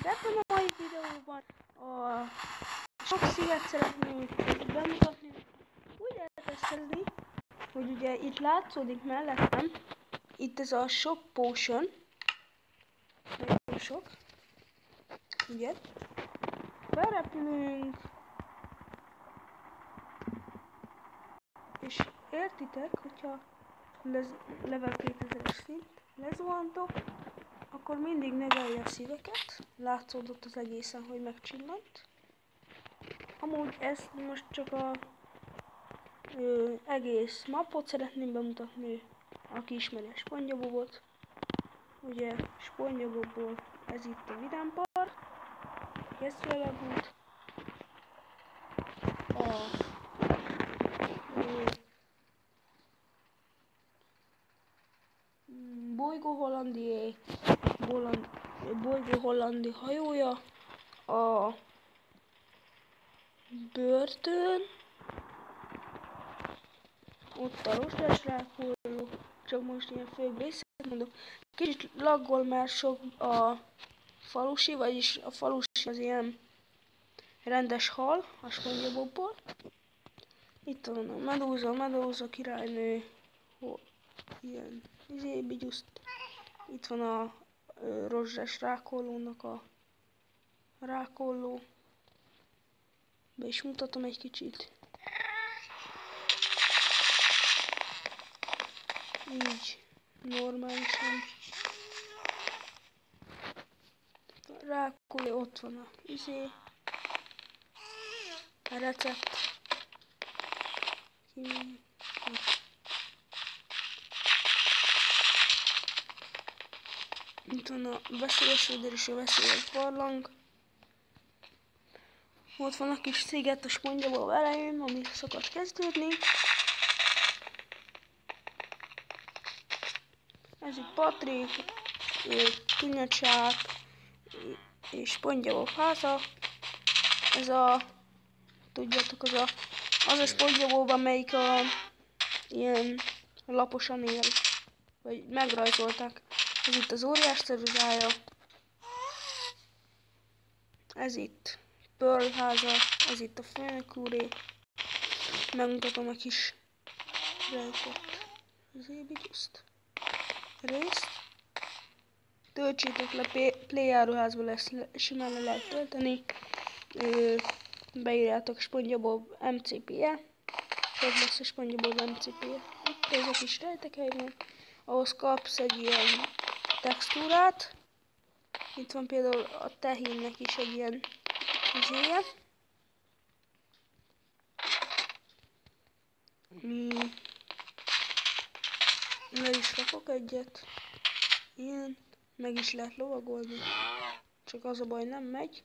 Sziasztok! Ebben a mai videóban a sok szívet szeretnék bemutatni. Úgy lehet ezt kezdeni, hogy ugye itt látszódik mellettem, itt ez a Shop Potion. Nagyon sok. Ugye? Felrepülünk. És értitek, hogyha level 2000-es szint lezuhantok, akkor mindig növelje a szíveket. Látszódott az egészen, hogy megcsillant. Amúgy ezt most csak a egész mapot szeretném bemutatni, aki ismeri a SpongeBobot. Ugye SpongeBobból ez itt a Vidám Park, Gesztőjelagút, a Bolygó Hollandi hajója, a börtön, ott a rozsdás rákólló, csak most ilyen főbb részét mondok. Kicsit laggol, mert sok a falusi, vagyis a falusi az ilyen rendes hal, a SpongeBobból. Itt van a Medúza királynő, ilyen bigyuszt. Itt van a rozsdás rákóllónak a rákólló. Be is mutatom egy kicsit. Így normálisan. Rákólló, ott van a a recept. Itt van a veszélyes vödör és a veszélyes barlang. Ott van a kis sziget a SpongeBob elején, ami szokott kezdődni. Ez itt Patrik, Tunyacsák és SpongeBob háza. Ez a, tudjátok, az a SpongeBob, amelyik ilyen laposan él, vagy megrajzolták. Ez itt az óriás ceruzája. Ez itt Pearl háza, ez itt a főnök úré. Megmutatom a kis rejtett bigyuszt részt. Töltsétek le, Play áruházból ezt simán le lehet tölteni. Beírjátok SpongeBob MCP-je, hogy lesz a SpongeBob MCP-je. Itt ez a kis rejtekhelyben, ahhoz kapsz egy ilyen textúrát. Itt van például a tehénnek is egy ilyen izéje. Le is rakok egyet. Ilyen. Meg is lehet lovagolni. Csak az a baj, nem megy.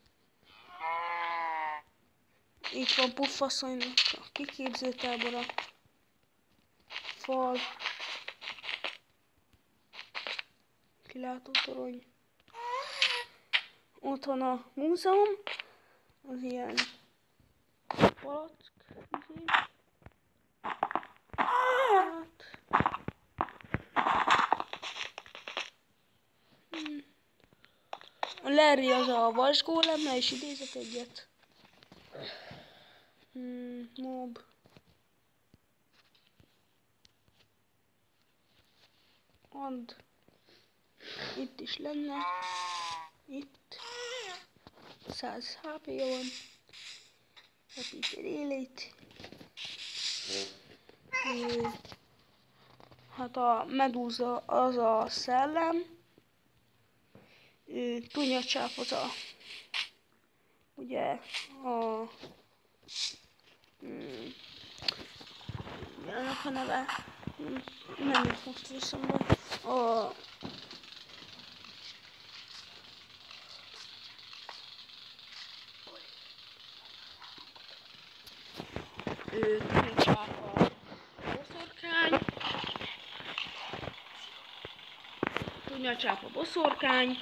Itt van Puffasszonynak a kiképzőtábora. Fal. Kilátótorony. Ott van a múzeum. Az ilyen palack. A Larry az a vasgólem, le is idézek egyet. Mob. And. Itt is lenne. Itt. 100 HP-ja van. Repítél élét. Hát a Medúza az a szellem. Tunyacsáp az a, ugye a ennek a neve nem jött most viszont a Tunyacsáp a boszorkány. Tunyacsáp a boszorkány.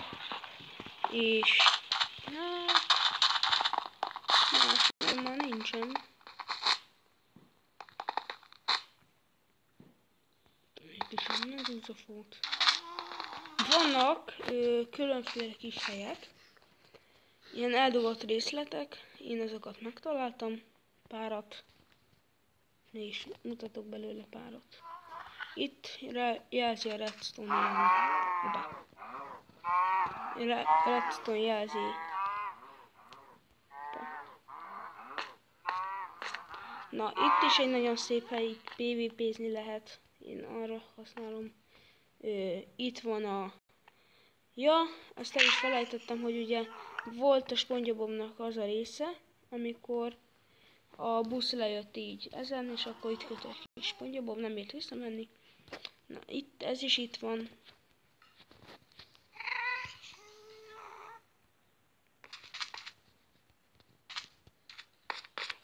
És más már nincsen. Itt is a Medúzafót. Vannak különféle kis helyek. ilyen eldugott részletek, én azokat megtaláltam, párat, és mutatok belőle párat. Itt jelzi a redstone redstone jelzi. Na, itt is egy nagyon szép hely, itt PvP-zni lehet, én arra használom. Itt van a... Ja, azt el is felejtettem, hogy ugye volt a SpongeBobnak az a része, amikor a busz lejött így ezen, és akkor itt kötött ki SpongeBob, nem ért visszamenni. Na, itt, ez is itt van.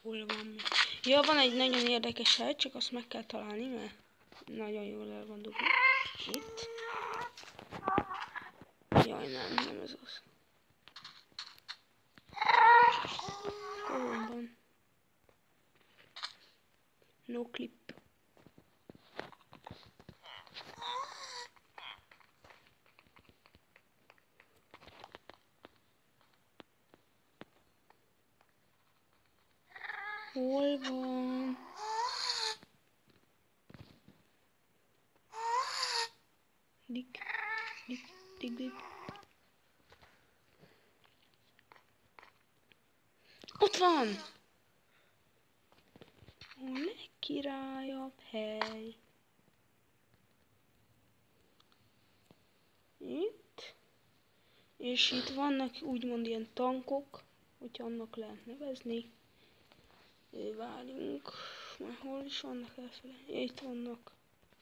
Hol van mi? Ja, van egy nagyon érdekes hely, csak azt meg kell találni, mert nagyon jól el van dugva. Itt. Jaj, nem ez az. Hol van? No clip. Hol van? Dik. Ott van! A legkirályabb hely. Itt. És itt vannak úgymond ilyen tankok, hogyha annak lehet nevezni. Várjunk. Már hol is vannak elfele? Itt vannak.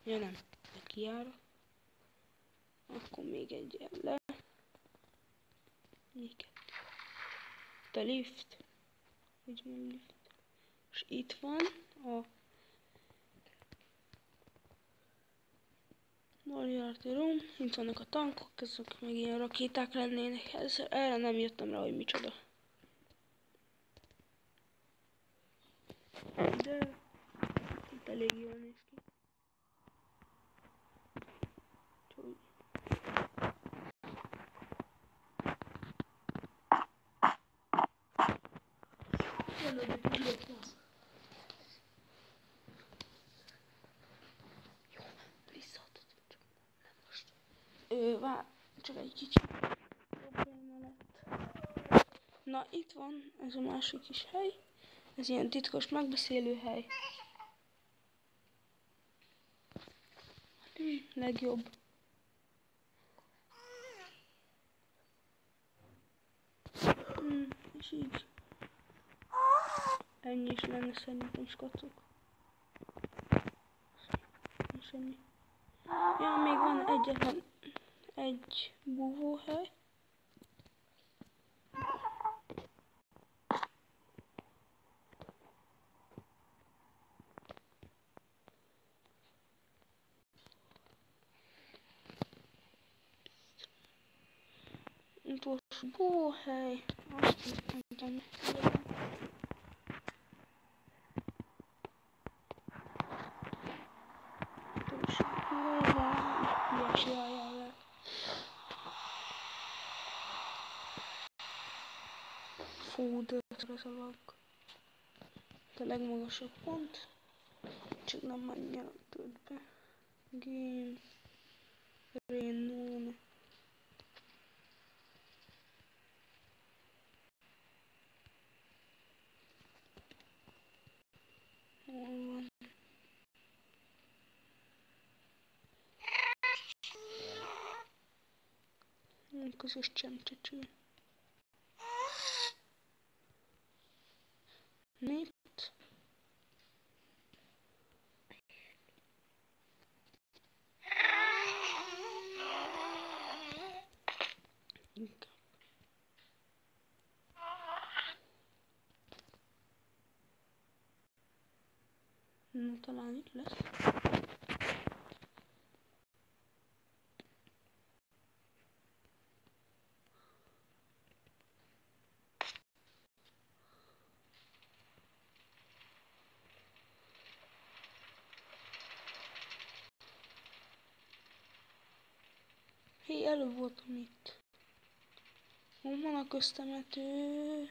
Ja nem, a kijárat. Akkor még egy le. Itt a lift. Úgymond lift. És itt van a Moriarty Room. Itt vannak a tankok, ezek meg ilyen rakéták lennének. Erre nem jöttem rá, hogy micsoda. De itt elég jól néz ki. Csak egy kicsi probléma lett. Na, itt van ez a másik is hely. Ez ilyen titkos megbeszélő hely. Legjobb. És így. Ennyi is lenne szerintem, skacok. Semmi. Ja, még van egyetlen egy búvóhely. Utolsó búvóhely. Azt mondtam. Utolsó búvóhely. Ilyes jajjal lett. Fú, de ez a lag. A legmagasabb pont. Csak nem annyira tölt be. Game. Rain. Hol van? Közös csemcsöcső. Mit? Inkább. Na, talán itt lesz. Hé, előbb voltam itt. Hol van a köztemető?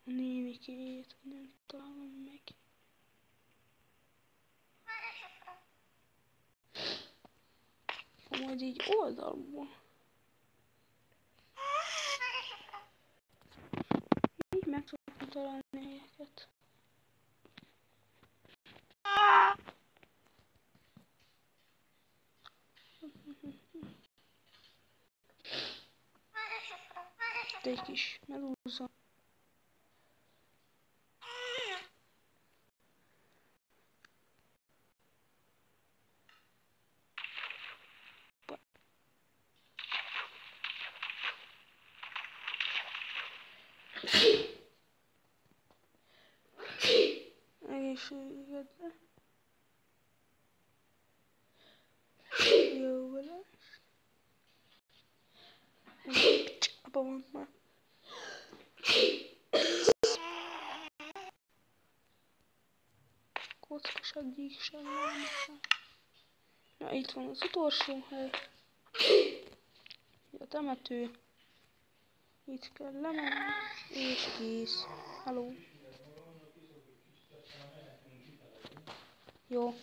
A nénikét nem találom meg. Majd így oldalból. Így meg tudom találni helyeket. De egy kis medúza. Egészségedre. Jó vele. Csába van már. Kockaság, gyíkság. Na, itt van az utolsó hely. A temető. Itt kell lemenni. És kész. Hello. Jó.